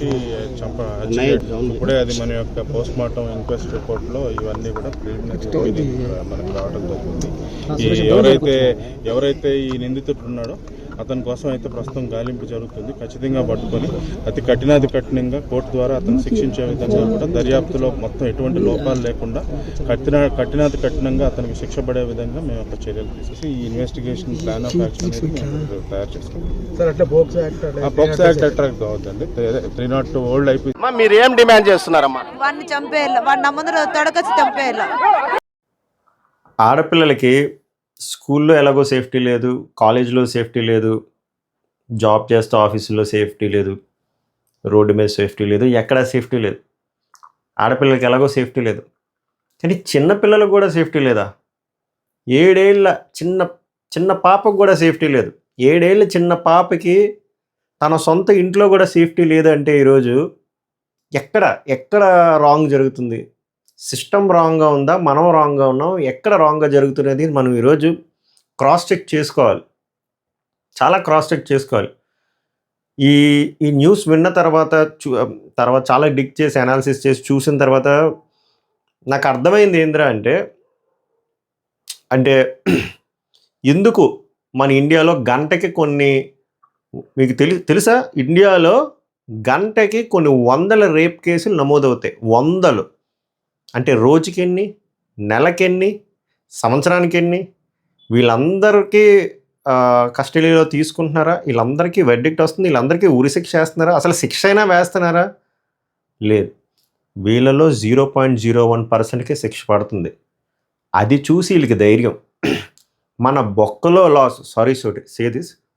వచ్చి హత్య. ఇప్పుడే అది మన యొక్క పోస్ట్ మార్టం ఇంక్వెస్ట్ రిపోర్ట్లో ఇవన్నీ కూడా ప్రిలిమినరీ మనకు రావడం జరిగింది. ఎవరైతే ఈ నిందితుడు ఉన్నాడో అతని కోసం అయితే ప్రస్తుతం గాలింపు జరుగుతుంది. ఖచ్చితంగా పట్టుకొని అతి కఠినంగా కోర్టు ద్వారా అతను శిక్షించే విధంగా కూడా దర్యాప్తులో మొత్తం ఎటువంటి లోపాలు లేకుండా కఠినంగా అతనికి శిక్ష పడే విధంగా మేము ఒక చర్యలు తీసేసి ఈ ఇన్వెస్టిగేషన్ ప్లాన్ ఆఫ్ యాక్షన్ అనేది తయారు చేసుకుంటాం. పోక్సో యాక్ట్ అట్రాక్ట్ అవుతుంది. 302 ఓల్డ్ అయిపోయి. మీరు ఏం డిమాండ్ చేస్తున్నారమ్మా? వాడిని చంపేయాలి, వాడిని నా ముందర తొడకొచ్చి చంపేయాలి. ఆడపిల్లలకి స్కూల్లో ఎలాగో సేఫ్టీ లేదు, కాలేజీలో సేఫ్టీ లేదు, జాబ్ చేస్తూ ఆఫీసులో సేఫ్టీ లేదు, రోడ్డు మీద సేఫ్టీ లేదు, ఎక్కడా సేఫ్టీ లేదు. ఆడపిల్లలకి ఎలాగో సేఫ్టీ లేదు. కానీ చిన్నపిల్లలకు కూడా సేఫ్టీ లేదా? 7 ఏళ్ళ చిన్న పాపకు కూడా సేఫ్టీ లేదు. 7 ఏళ్ళ చిన్న పాపకి తన సొంత ఇంట్లో కూడా సేఫ్టీ లేదంటే ఈరోజు ఎక్కడ రాంగ్ జరుగుతుంది? సిస్టమ్ రాంగ్గా ఉందా, మనం రాంగ్గా ఉన్నాం, ఎక్కడ రాంగ్గా జరుగుతున్నది మనం ఈరోజు క్రాస్ చెక్ చేసుకోవాలి. చాలా క్రాస్ చెక్ చేసుకోవాలి. ఈ న్యూస్ విన్న తర్వాత చాలా డిగ్ చేసి అనాలిసిస్ చేసి చూసిన తర్వాత నాకు అర్థమైంది ఏంద్రా అంటే ఎందుకు మన ఇండియాలో గంటకి మీకు తెలుసా, ఇండియాలో గంటకి కొన్ని 100 రేప్ కేసులు నమోదవుతాయి. 100. అంటే రోజుకి ఎన్ని, నెలకెన్ని, సంవత్సరానికి ఎన్ని? వీళ్ళందరికీ కస్టడీలో తీసుకుంటున్నారా? వీళ్ళందరికీ వెర్డిక్ట్ వస్తుంది? వీళ్ళందరికీ ఉరిశిక్ష వేస్తున్నారా? అసలు శిక్ష అయినా వేస్తున్నారా? లేదు. వీళ్ళలో 0.01%కే శిక్ష పడుతుంది. అది చూసి వీళ్ళకి ధైర్యం. మన బొక్కలో లాస్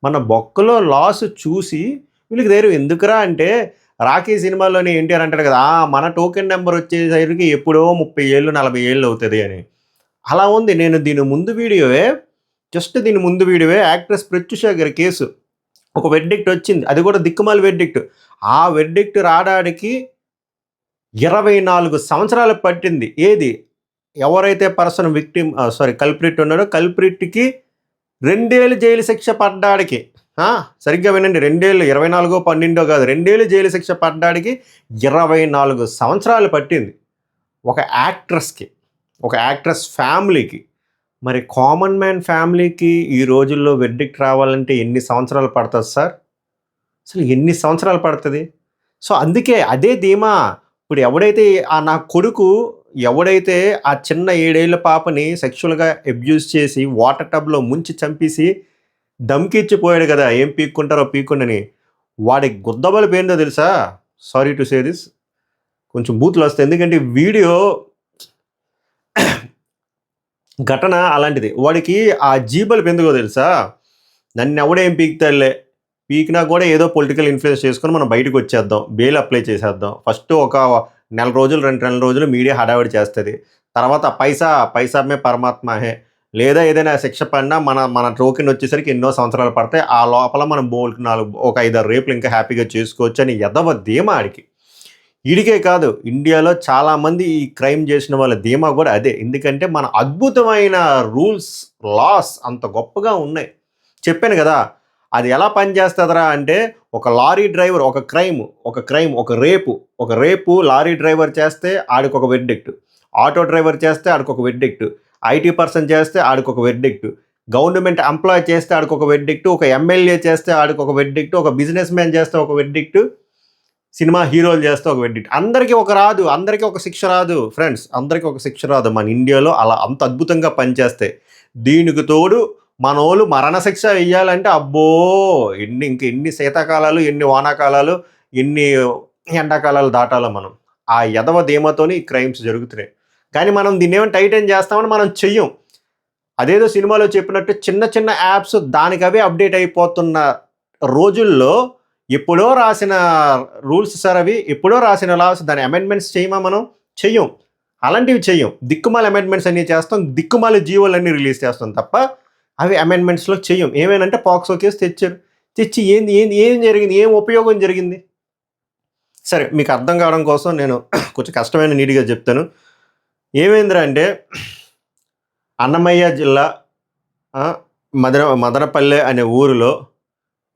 మన బొక్కలో లాస్ చూసి వీళ్ళకి ధైర్యం. ఎందుకురా అంటే రాఖీ సినిమాలోని ఎన్టీఆర్ అంటాడు కదా, మన టోకెన్ నెంబర్ వచ్చేసరికి ఎప్పుడో 30 ఏళ్ళు 40 ఏళ్ళు అవుతుంది అని. అలా ఉంది. నేను దీని ముందు వీడియోవే యాక్ట్రెస్ ప్రత్యూష గారి కేసు ఒక వెర్డిక్ట్ వచ్చింది. అది కూడా దిక్కుమాలి వెర్డిక్ట్. ఆ వెర్డిక్ట్ రావడానికి 24 సంవత్సరాలు పట్టింది. ఎవరైతే కల్ప్రిట్ ఉన్నాడో కల్ప్రిట్కి 2 ఏళ్ళు జైలు శిక్ష పడ్డాడికి, సరిగ్గా వినండి, 2 ఏళ్ళు, 24-12 కాదు, 2 ఏళ్ళు జైలు శిక్ష పడ్డాడికి 24 సంవత్సరాలు పట్టింది. ఒక యాక్ట్రెస్ ఫ్యామిలీకి. మరి కామన్ మ్యాన్ ఫ్యామిలీకి ఈ రోజుల్లో వెర్డిక్ట్ రావాలంటే ఎన్ని సంవత్సరాలు పడుతుంది సార్? అసలు ఎన్ని సంవత్సరాలు పడుతుంది? సో అందుకే అదే ధీమా. ఇప్పుడు నా కొడుకు ఎవడైతే ఆ చిన్న 7 ఏళ్ల పాపని సెక్షువల్గా అబ్యూజ్ చేసి వాటర్ టబ్లో ముంచి చంపేసి దమ్కిచ్చిపోయాడు కదా, ఏం పీక్కుంటారో పీక్కుండని, వాడి గుద్దబలు పేరుందో తెలుసా? సారీ టు సే దిస్, కొంచెం బూతులు వస్తాయి. ఎందుకంటే వీడియో ఘటన అలాంటిది. వాడికి ఆ జీబలు పెందుకో తెలుసా? నన్ను ఎవడేం పీకినా కూడా ఏదో పొలిటికల్ ఇన్ఫ్లుయెన్స్ చేసుకొని మనం బయటకు వచ్చేద్దాం, బెయిల్ అప్లై చేసేద్దాం. ఫస్ట్ ఒక 1 రోజులు 2 నెలల రోజులు మీడియా హడావిడి చేస్తుంది. తర్వాత పైసా మే పరమాత్మ హే, లేదా ఏదైనా శిక్ష పడినా మన టోకెన్ వచ్చేసరికి ఎన్నో సంవత్సరాలు పడతాయి. ఆ లోపల మనం ఒక 5-6 రేపులు ఇంకా హ్యాపీగా చేసుకోవచ్చు అని ఎదవ ధీమా ఆడికి. ఈడికే కాదు, ఇండియాలో చాలామంది ఈ క్రైమ్ చేసిన వాళ్ళ ధీమా కూడా అదే. ఎందుకంటే మన అద్భుతమైన రూల్స్, లాస్ అంత గొప్పగా ఉన్నాయి. చెప్పాను కదా, అది ఎలా పనిచేస్తుందిరా అంటే, ఒక లారీ డ్రైవర్ ఒక రేపు లారీ డ్రైవర్ చేస్తే ఆడికి ఒక వెర్డిక్ట్, ఆటో డ్రైవర్ చేస్తే ఆడికి ఒక వెర్డిక్ట్, ఐటీ పర్సన్ చేస్తే ఆడికి ఒక వెర్డిక్ట్, గవర్నమెంట్ ఎంప్లాయ్ చేస్తే ఆడికి ఒక వెర్డిక్ట్, ఒక ఎమ్మెల్యే చేస్తే ఆడికి ఒక వెర్డిక్ట్, ఒక బిజినెస్ మ్యాన్ చేస్తే ఒక వెర్డిక్ట్, సినిమా హీరోలు చేస్తే ఒక వెర్డిక్ట్. అందరికీ ఒక శిక్ష రాదు ఫ్రెండ్స్, అందరికీ ఒక శిక్ష రాదు. మన ఇండియాలో అలా అంత అద్భుతంగా పనిచేస్తాయి. దీనికి తోడు మనోళ్ళు మరణశిక్ష వెయ్యాలంటే అబ్బో, ఎన్ని శీతాకాలాలు, ఎన్ని వానాకాలాలు, ఎన్ని ఎండాకాలాలు దాటాలో మనం. ఆ ఎదవ ధీమతోని ఈ క్రైమ్స్ జరుగుతున్నాయి. కానీ మనం దీన్ని ఏమైనా టైటన్ చేస్తామని మనం చెయ్యం. అదేదో సినిమాలో చెప్పినట్టు చిన్న యాప్స్ దానికవే అప్డేట్ అయిపోతున్న రోజుల్లో ఎప్పుడో రాసిన రూల్స్ సార్ అవి, ఎప్పుడో రాసిన లాస్, దాని అమెండ్మెంట్స్ చేయమా? మనం చెయ్యం. అలాంటివి చెయ్యం. దిక్కుమాల అమెండ్మెంట్స్ అన్నీ చేస్తాం, దిక్కుమాల జీవోలన్నీ రిలీజ్ చేస్తాం తప్ప అవి అమెండ్మెంట్స్లో చెయ్యం. ఏమేనంటే పాక్సో కేసు తెచ్చి ఏం జరిగింది, ఏం ఉపయోగం జరిగింది? సరే, మీకు అర్థం కావడం కోసం నేను కొంచెం కష్టమైన నీట్గా చెప్తాను. ఏమైందిరా అంటే, అన్నమయ్య జిల్లా మదనపల్లె అనే ఊరిలో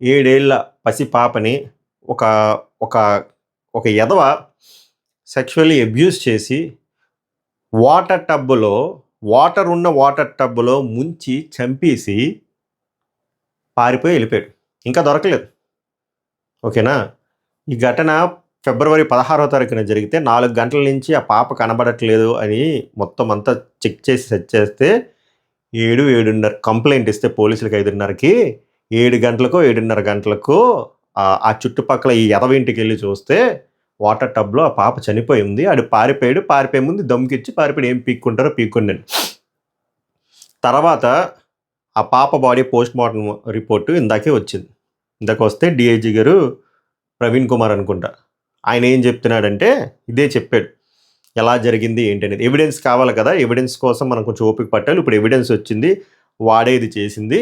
7 ఏళ్ల పసి పాపని ఒక ఒక ఎదవ సెక్షువల్లీ అబ్యూస్ చేసి వాటర్ టబ్బులో ముంచి చంపేసి పారిపోయి వెళ్ళిపోయాడు. ఇంకా దొరకలేదు. ఓకేనా? ఈ ఘటన ఫిబ్రవరి 16వ తారీఖున జరిగితే 4 గంటల నుంచి ఆ పాప కనబడట్లేదు అని మొత్తం అంతా చెక్ చేసి సెట్ చేస్తే 7:30 కంప్లైంట్ ఇస్తే పోలీసులకు 5:30కి 7 గంటలకో 7:30 గంటలకో ఆ చుట్టుపక్కల ఈ ఎదవింటికి వెళ్ళి చూస్తే వాటర్ టబ్లో ఆ పాప చనిపోయి ఉంది. ఆడు పారిపోయాడు. పారిపోయే ముందు దమ్కిచ్చి పారిపోయాడు. ఏం పీక్కుంటారో పీక్కుండండి. తర్వాత ఆ పాప బాడీ పోస్ట్ మార్టం రిపోర్టు ఇందాకే వచ్చింది. ఇందాక వస్తే డిఐజీ గారు ప్రవీణ్ కుమార్ అనుకుంటా, ఆయన ఏం చెప్తున్నాడంటే ఇదే చెప్పాడు, ఎలా జరిగింది ఏంటి అనేది. ఎవిడెన్స్ కావాలి కదా, ఎవిడెన్స్ కోసం మనం కొంచెం ఓపిక పట్టాలి. ఇప్పుడు ఎవిడెన్స్ వచ్చింది, వాడే ఇది చేసింది,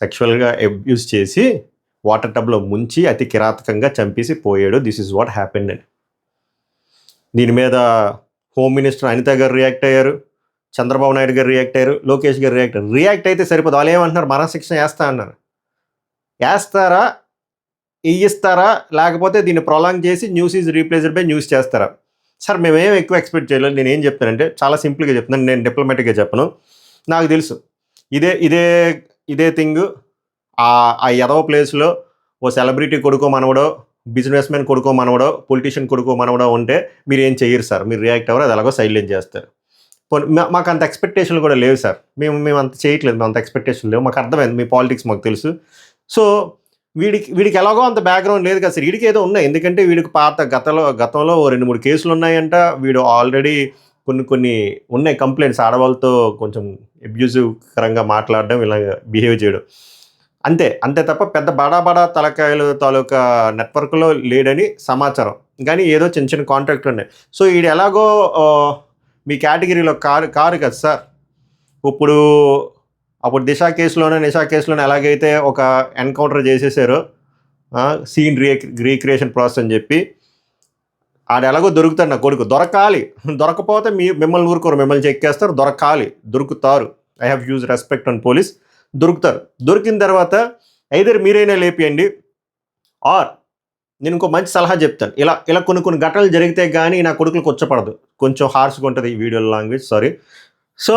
సెక్షువల్గా అబ్యూస్ చేసి వాటర్ టబ్లో ముంచి అతి కిరాతకంగా చంపేసి పోయాడు. దిస్ ఈజ్ వాట్ హ్యాపెండ్ అని. దీని మీద హోమ్ మినిస్టర్ అనిత గారు రియాక్ట్ అయ్యారు, చంద్రబాబు నాయుడు గారు రియాక్ట్ అయ్యారు, లోకేష్ గారు రియాక్ట్ అయితే సరిపోదు. వాళ్ళు ఏమంటున్నారు, మరణశిక్ష వేస్తా అన్నారు. వేస్తారా, ఇస్తారా, లేకపోతే దీన్ని ప్రొలాంగ్ చేసి news is replaced by news చేస్తారా? సార్ మేమేం ఎక్కువ ఎక్స్పెక్ట్ చేయలేదు. నేను ఏం చెప్తానంటే చాలా సింపుల్గా చెప్తున్నాను, నేను డిప్లొమాటిక్గా చెప్పను. నాకు తెలుసు ఇదే థింగ్ ఆ ఎదవ ప్లేస్లో ఓ సెలబ్రిటీ కొడుకో మనవడో, బిజినెస్ మ్యాన్ కొడుకో మనవడో, పొలిటీషియన్ కొడుకో మనవడో ఉంటే మీరు ఏం చెయ్యరు సార్, మీరు రియాక్ట్ అవ్వరు, అది ఎలాగో సైలెంట్ చేస్తారు. మాకు అంత ఎక్స్పెక్టేషన్లు కూడా లేవు సార్, మేము అంత చేయట్లేదు, మేము అంత ఎక్స్పెక్టేషన్ లేవు. మాకు అర్థమైంది మీ పాలిటిక్స్ మాకు తెలుసు. సో వీడికి ఎలాగో అంత బ్యాక్గ్రౌండ్ లేదు కదా సార్, వీడికి ఏదో ఉన్నాయి. ఎందుకంటే వీడికి గతంలో 2-3 కేసులు ఉన్నాయంట. వీడు ఆల్రెడీ కొన్ని ఉన్నాయి కంప్లైంట్స్, ఆడవాళ్ళతో కొంచెం అబ్యూజివ్ కరంగా మాట్లాడడం, ఇలాగ బిహేవ్ చేయడం, అంతే తప్ప పెద్ద బడా తలకాయలు తాలూకా నెట్వర్క్లో లేడని సమాచారం. కానీ ఏదో చిన్న కాంట్రాక్ట్లు ఉన్నాయి. సో వీడు ఎలాగో మీ కేటగిరీలో కారు కదా సార్. అప్పుడు నిషా కేసులోనే ఎలాగైతే ఒక ఎన్కౌంటర్ చేసేసారో, సీన్ రీక్రియేషన్ ప్రాసెస్ అని చెప్పి, ఆడ ఎలాగో దొరుకుతాడు నా కొడుకు. దొరకపోతే మిమ్మల్ని ఊరుకోరు, మిమ్మల్ని చెక్కేస్తారు. దొరుకుతారు. I have use respect on police. దొరికిన తర్వాత ఐదర్ మీరైనా లేపియండి, ఆర్ నేను ఇంకో మంచి సలహా చెప్తాను. ఇలా కొన్ని ఘటనలు జరిగితే కానీ నా కొడుకులకు వచ్చపడదు, కొంచెం హార్ష్గా ఉంటుంది ఈ వీడియో లాంగ్వేజ్, సారీ. సో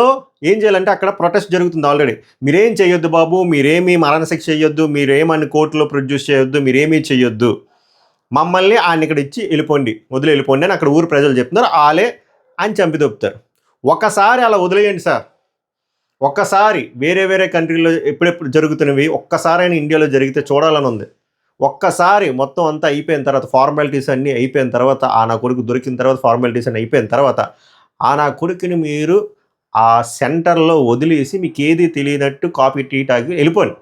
ఏం చేయాలంటే అక్కడ ప్రొటెస్ట్ జరుగుతుంది ఆల్రెడీ. మీరేం చేయొద్దు బాబు, మీరేమీ మరణశిక్ష చేయొద్దు, మీరేమని కోర్టులో ప్రొడ్యూస్ చేయొద్దు, మీరేమీ చేయొద్దు, మమ్మల్ని ఆయన ఇక్కడ ఇచ్చి వదిలి వెళ్ళిపోండి అని అక్కడ ఊరు ప్రజలు చెప్తున్నారు. ఆలే అని చంపి దొప్పుతారు. ఒక్కసారి అలా వదిలేయండి సార్. ఒక్కసారి వేరే కంట్రీలో ఎప్పుడెప్పుడు జరుగుతున్నవి ఒక్కసారైనా ఇండియాలో జరిగితే చూడాలని ఉంది. ఒక్కసారి మొత్తం అంతా అయిపోయిన తర్వాత, ఫార్మాలిటీస్ అన్నీ అయిపోయిన తర్వాత, నా కొడుకు దొరికిన తర్వాత, ఫార్మాలిటీస్ అన్నీ అయిపోయిన తర్వాత, నా కొడుకుని మీరు ఆ సెంటర్లో వదిలేసి మీకు ఏది తెలియనట్టు కాఫీ టీ తాగి వెళ్ళిపోండి.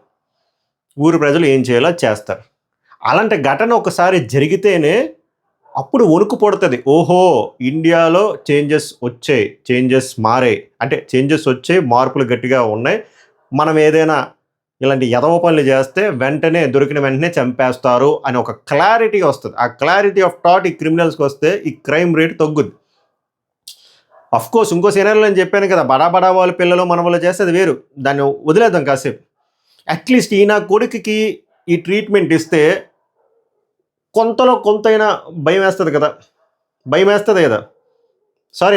ఊరు ప్రజలు ఏం చేయాలో చేస్తారు. అలాంటి ఘటన ఒకసారి జరిగితేనే అప్పుడు వణుకు పడుతుంది. ఓహో, ఇండియాలో చేంజెస్ మారాయి, అంటే చేంజెస్ వచ్చాయి, మార్పులు గట్టిగా ఉన్నాయి. మనం ఏదైనా ఇలాంటి ఎదవ పనులు చేస్తే దొరికిన వెంటనే చంపేస్తారు అని ఒక క్లారిటీ వస్తుంది. ఆ క్లారిటీ ఆఫ్ థాట్ ఈ క్రిమినల్స్కి వస్తే ఈ క్రైమ్ రేట్ తగ్గుద్ది. అఫ్కోర్స్ ఇంకో సినారియోలో నేను చెప్పాను కదా, బడా వాళ్ళ పిల్లలు మన వాళ్ళు చేస్తే అది వేరు, దాన్ని వదిలేద్దాం కాసేపు. అట్లీస్ట్ నా కొడుకుకి ఈ ట్రీట్మెంట్ ఇస్తే కొంతైనా భయం వేస్తుంది కదా. సారీ,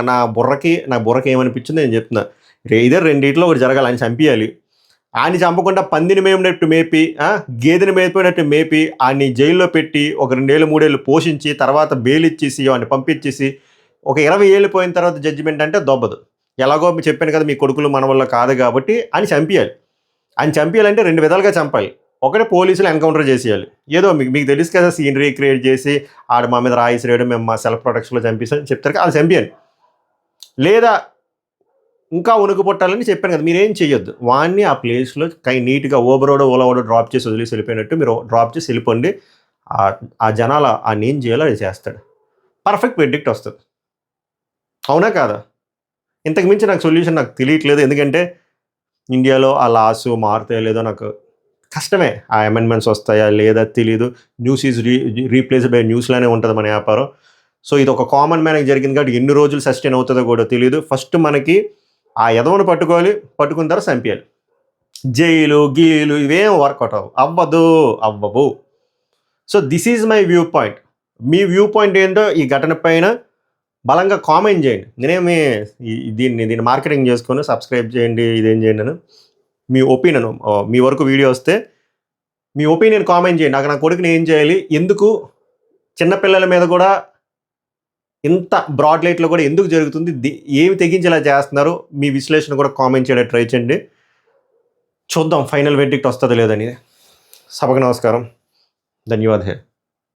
నా బుర్రకి ఏమనిపించిందో నేను చెప్తున్నా. ఇదే రెండిట్లో ఒకటి జరగాలి. ఆయన చంపేయాలి. ఆయన చంపకుండా పందిని మేపినట్టు మేపి, గేదెని మేపినట్టు మేపి, ఆయన్ని జైల్లో పెట్టి ఒక 2-3 ఏళ్ళు పోషించి, తర్వాత బెయిల్ ఇచ్చేసి వాడిని పంపించేసి ఒక 20 ఏళ్ళు పోయిన తర్వాత జడ్జిమెంట్ అంటే దొబ్బదు. ఎలాగో చెప్పాను కదా, మీ కొడుకులు మన వల్ల కాదు కాబట్టి ఆయన చంపేయాలంటే 2 విధాలుగా చంపాలి. ఒకటే పోలీసులు ఎన్కౌంటర్ చేసేయాలి. ఏదో మీకు తెలుసు కదా, సీనరీ క్రియేట్ చేసి ఆడు మా మీద రాయిసిరేయడం, మేము మా సెల్ఫ్ ప్రొటెక్షన్లో చంపేసాం చెప్తారు కదా, అది చంపేయాలి. లేదా ఇంకా ఉనుకు పుట్టాలని చెప్పాను కదా, మీరేం చేయొద్దు, వాడిని ఆ ప్లేస్లో నీట్గా ఓలా డ్రాప్ చేసి వదిలేసి వెళ్ళిపోయినట్టు మీరు డ్రాప్ చేసి వెళ్ళిపోండి. ఆ జనాలు ఏం చేయాలో అది చేస్తాడు. పర్ఫెక్ట్ వెర్డిక్ట్ వస్తుంది. అవునా కాదా? ఇంతకు మించి నాకు సొల్యూషన్ నాకు తెలియట్లేదు. ఎందుకంటే ఇండియాలో ఆ లాస్ మారుతాయో లేదో నాకు కష్టమే. ఆ అమెండ్మెంట్స్ వస్తాయా లేదా తెలియదు. న్యూస్ ఈజ్ రీప్లేస్డ్ బై న్యూస్లోనే ఉంటుంది మన వ్యాపారం. సో ఇది ఒక కామన్ మ్యాన్కి జరిగింది కాబట్టి ఎన్ని రోజులు సస్టైన్ అవుతుందో కూడా తెలియదు. ఫస్ట్ మనకి ఆ ఎదవను పట్టుకున్న తర్వాత చంపేయాలి. జైలు గీలు ఇవేం వర్కౌట్ అవ్వవు. So this is my view point. Me view point ఏంటో ఈ ఘటన పైన బలంగా కామెంట్ చేయండి. నేనేమి దీన్ని మార్కెటింగ్ చేసుకొని సబ్స్క్రైబ్ చేయండి ఇదేం చేయండి అని మీ ఒపీనియన్, మీ వరకు వీడియో వస్తే మీ ఒపీనియన్ కామెంట్ చేయండి. నాకు నా కొడుకుని ఏం చేయాలి, ఎందుకు చిన్నపిల్లల మీద కూడా ఇంత బ్రాడ్ లైట్లో కూడా ఎందుకు జరుగుతుంది, ఏమి తెగించేలా చేస్తున్నారు, మీ విశ్లేషణ కూడా కామెంట్ చేయడానికి ట్రై చేయండి. చూద్దాం ఫైనల్ వెర్డిక్ట్ వస్తుందో లేదని. సభకు నమస్కారం, ధన్యవాదాలు.